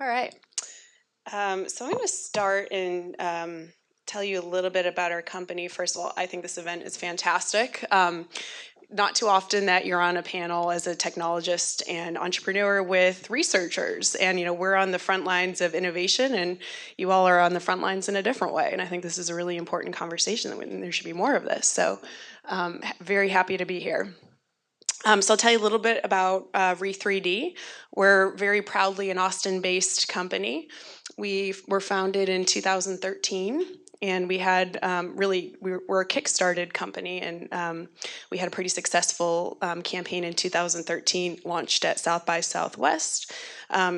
All right. So I'm going to start and tell you a little bit about our company. First of all, I think this event is fantastic. Not too often that you're on a panel as a technologist and entrepreneur with researchers. And, we're on the front lines of innovation, and you all are on the front lines in a different way. And I think this is a really important conversation, and there should be more of this. So very happy to be here. So I'll tell you a little bit about Re3D. We're very proudly an Austin-based company. We were founded in 2013, and we had we're a kickstarted company, and we had a pretty successful campaign in 2013, launched at South by Southwest.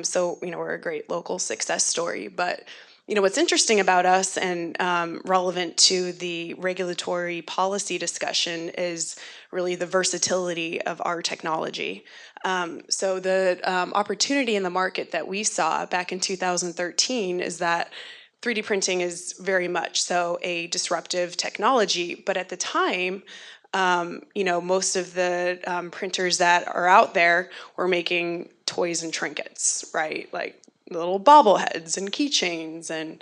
So we're a great local success story, but what's interesting about us and relevant to the regulatory policy discussion is really the versatility of our technology. So the opportunity in the market that we saw back in 2013 is that 3D printing is very much so a disruptive technology, but at the time, most of the printers that are out there were making toys and trinkets, right? Like little bobbleheads and keychains and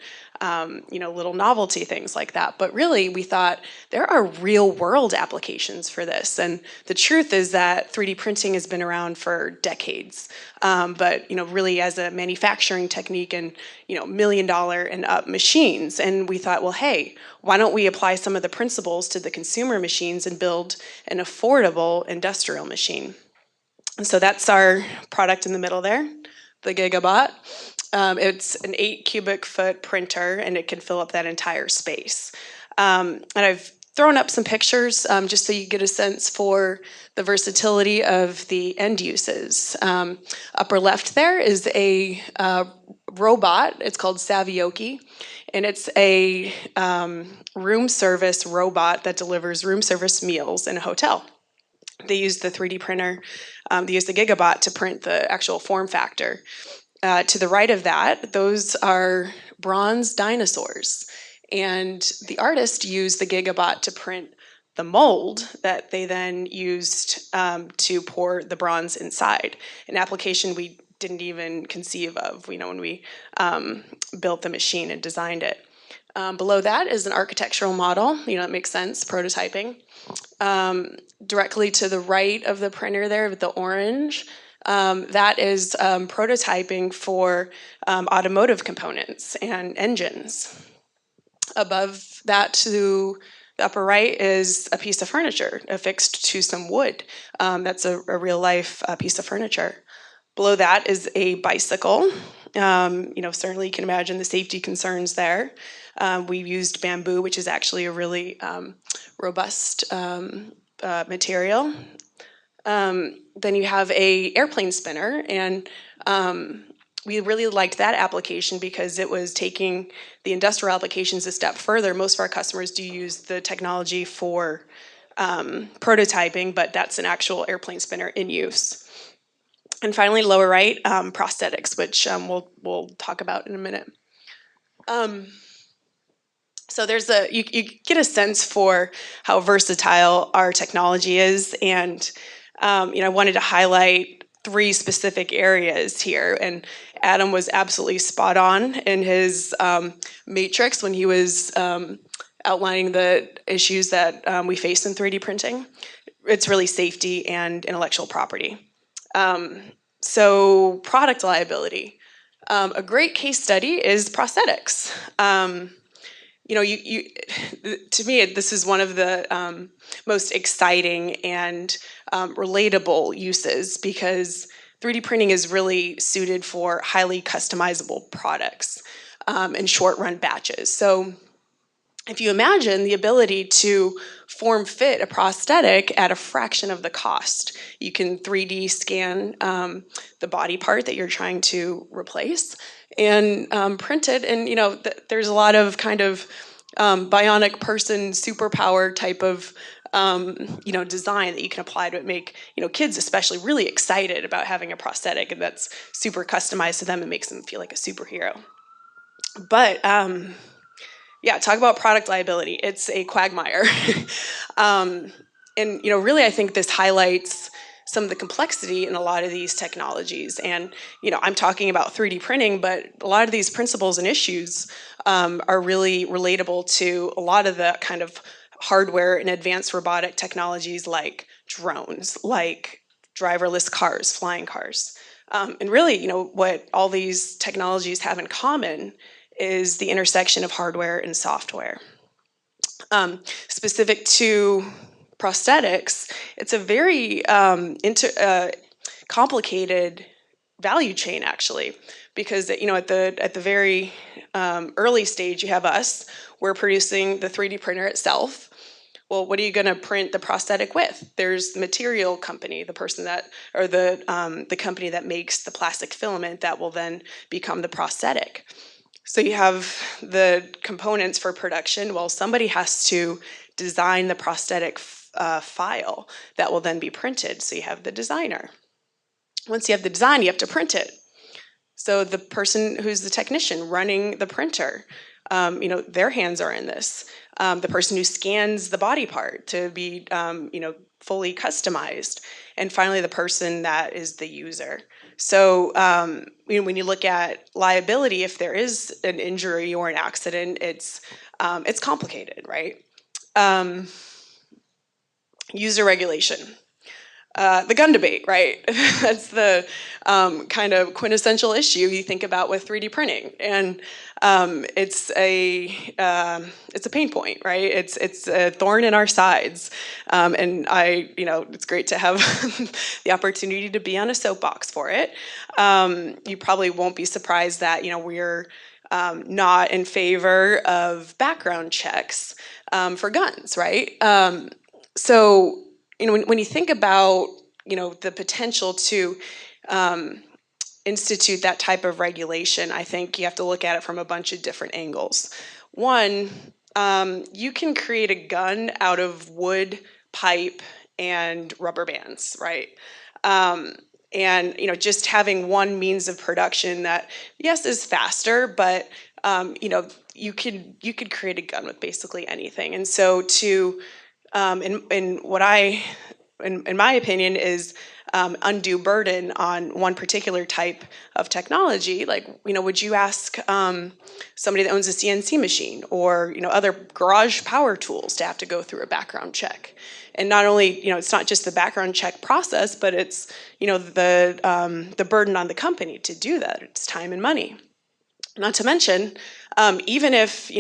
little novelty things like that. But really, we thought there are real world applications for this. And the truth is that 3D printing has been around for decades. But really as a manufacturing technique and $1 million and up machines. And we thought, well, hey, why don't we apply some of the principles to the consumer machines and build an affordable industrial machine? And so that's our product in the middle there, the GigaBot. It's an 8 cubic foot printer, and it can fill up that entire space. And I've thrown up some pictures just so you get a sense for the versatility of the end uses. Upper left there is a robot. It's called Savioki, and it's a room service robot that delivers room service meals in a hotel. They use the 3D printer, they use the GigaBot to print the actual form factor. To the right of that, those are bronze dinosaurs. And the artist used the GigaBot to print the mold that they then used to pour the bronze inside, an application we didn't even conceive of, when we built the machine and designed it. Below that is an architectural model, it makes sense, prototyping. Directly to the right of the printer there, with the orange, that is prototyping for automotive components and engines. Above that to the upper right is a piece of furniture affixed to some wood. That's a real life piece of furniture. Below that is a bicycle. Certainly you can imagine the safety concerns there. We used bamboo, which is actually a really robust material. Then you have a airplane spinner, and we really liked that application because it was taking the industrial applications a step further. Most of our customers do use the technology for prototyping, but that's an actual airplane spinner in use. And finally, lower right, prosthetics, which we'll talk about in a minute. So there's you get a sense for how versatile our technology is, and I wanted to highlight 3 specific areas here. And Adam was absolutely spot on in his matrix when he was outlining the issues that we face in 3D printing. It's really safety and intellectual property. So product liability. A great case study is prosthetics. To me, this is one of the most exciting and relatable uses, because 3D printing is really suited for highly customizable products in short-run batches. So if you imagine the ability to form fit a prosthetic at a fraction of the cost, you can 3D scan the body part that you're trying to replace and print it. And there's a lot of kind of bionic person superpower type of design that you can apply to it, make kids especially really excited about having a prosthetic, and that's super customized to them and makes them feel like a superhero. But yeah, talk about product liability. It's a quagmire. And really, I think this highlights some of the complexity in a lot of these technologies. And I'm talking about 3D printing, but a lot of these principles and issues are really relatable to a lot of the kind of hardware and advanced robotic technologies like drones, like driverless cars, flying cars. And really, what all these technologies have in common is the intersection of hardware and software. Specific to prosthetics, it's a very complicated value chain, actually, because at the very early stage, you have us. We're producing the 3D printer itself. Well, what are you going to print the prosthetic with? There's the material company, the person that, or the company that makes the plastic filament that will then become the prosthetic. So you have the components for production. Well, somebody has to design the prosthetic file that will then be printed. So you have the designer. Once you have the design, you have to print it. So the person who's the technician running the printer, their hands are in this. The person who scans the body part to be, fully customized. And finally, the person that is the user. So when you look at liability, if there is an injury or an accident, it's complicated, right? User regulation. The gun debate, right? That's the kind of quintessential issue you think about with 3D printing, and it's a pain point, right? It's a thorn in our sides, and it's great to have the opportunity to be on a soapbox for it. You probably won't be surprised that we're not in favor of background checks for guns, right? So when you think about the potential to institute that type of regulation, I think you have to look at it from a bunch of different angles. One, you can create a gun out of wood, pipe, and rubber bands, right? And just having one means of production that, yes, is faster, but you could create a gun with basically anything. And so in my opinion, is undue burden on one particular type of technology. Like, would you ask somebody that owns a CNC machine or other garage power tools to have to go through a background check? And not only it's not just the background check process, but it's the burden on the company to do that. It's time and money. Not to mention, even if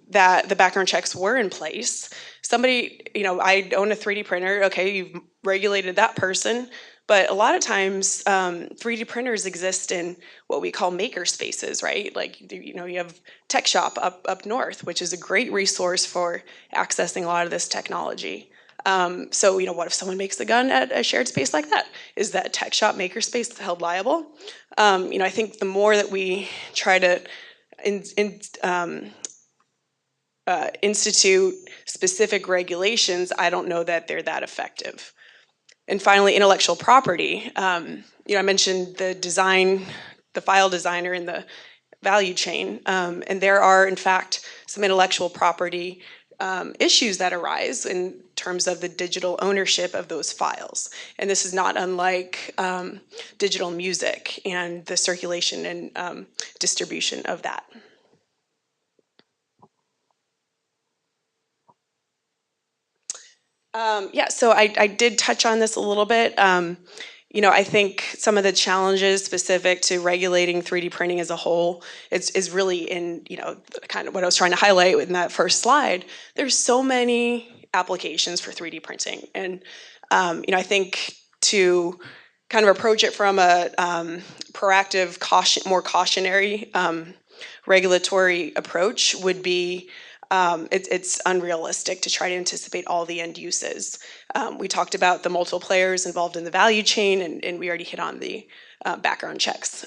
that the background checks were in place, somebody, I own a 3D printer. Okay, you've regulated that person, but a lot of times 3D printers exist in what we call maker spaces, right? Like you have Tech Shop up north, which is a great resource for accessing a lot of this technology. So what if someone makes a gun at a shared space like that? Is that Tech Shop maker space held liable? I think the more that we try to institute specific regulations, I don't know that they're that effective. And finally, intellectual property. I mentioned the design, the file designer in the value chain, and there are, in fact, some intellectual property issues that arise in terms of the digital ownership of those files. And this is not unlike digital music and the circulation and distribution of that. So I did touch on this a little bit. I think some of the challenges specific to regulating 3D printing as a whole is really in, kind of what I was trying to highlight in that first slide. There's so many applications for 3D printing. And, I think to kind of approach it from a proactive, more cautionary regulatory approach would be it's unrealistic to try to anticipate all the end uses. We talked about the multiple players involved in the value chain, and we already hit on the background checks.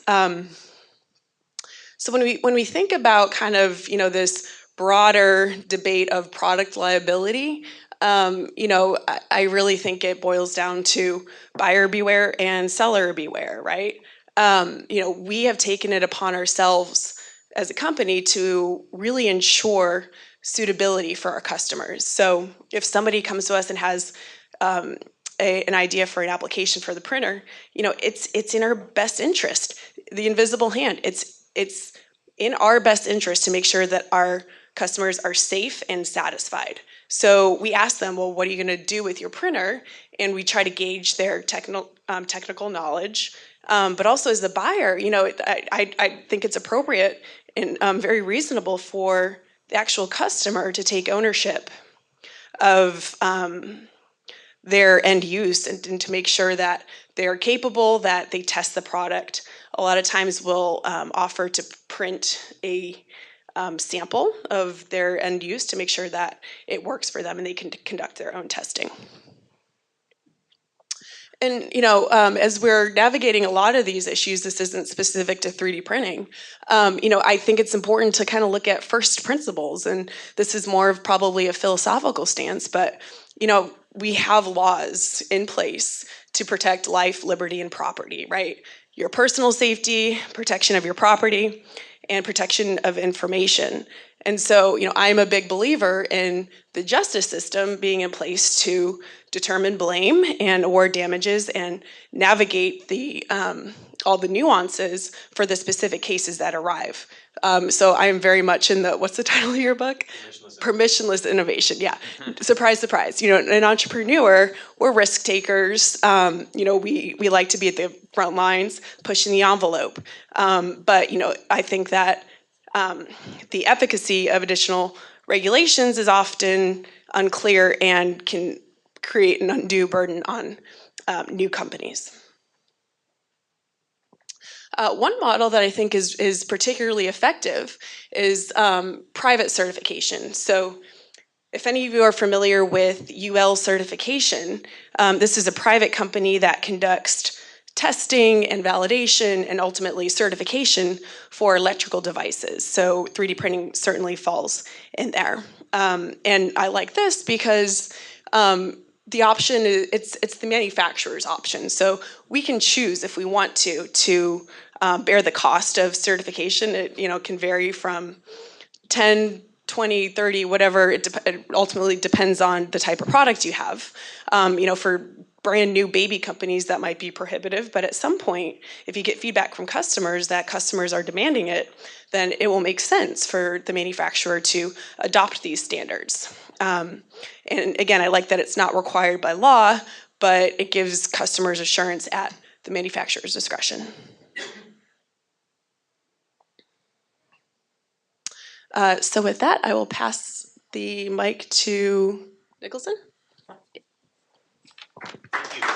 So when we think about kind of this broader debate of product liability, I really think it boils down to buyer beware and seller beware, right? We have taken it upon ourselves as a company to really ensure suitability for our customers. So if somebody comes to us and has an idea for an application for the printer, it's in our best interest. The invisible hand, it's in our best interest to make sure that our customers are safe and satisfied. So we ask them, well, what are you going to do with your printer? And we try to gauge their technical knowledge. But also as the buyer, I think it's appropriate and very reasonable for the actual customer to take ownership of their end use and to make sure that they're capable, that they test the product. A lot of times we'll offer to print a sample of their end use to make sure that it works for them and they can conduct their own testing. And as we're navigating a lot of these issues, this isn't specific to 3D printing. I think it's important to kind of look at first principles, and this is more of probably a philosophical stance. But we have laws in place to protect life, liberty, and property. Right? Your personal safety, protection of your property, and protection of information. And so, I'm a big believer in the justice system being in place to determine blame and award damages and navigate all the nuances for the specific cases that arrive. So I am very much in what's the title of your book? Permissionless innovation. Yeah. Surprise, surprise. An entrepreneur, we're risk takers. We like to be at the front lines, pushing the envelope. But I think that the efficacy of additional regulations is often unclear and can create an undue burden on new companies. One model that I think is particularly effective is private certification. So if any of you are familiar with UL certification, this is a private company that conducts testing and validation and ultimately certification for electrical devices. So 3D printing certainly falls in there. And I like this because the option is it's the manufacturer's option. So we can choose if we want to bear the cost of certification. It can vary from 10, 20, 30, whatever. It ultimately depends on the type of product you have. For brand new baby companies, that might be prohibitive, but at some point, if you get feedback from customers that customers are demanding it, then it will make sense for the manufacturer to adopt these standards. And again, I like that it's not required by law, but it gives customers assurance at the manufacturer's discretion. So with that, I will pass the mic to Nicholson. Thank you.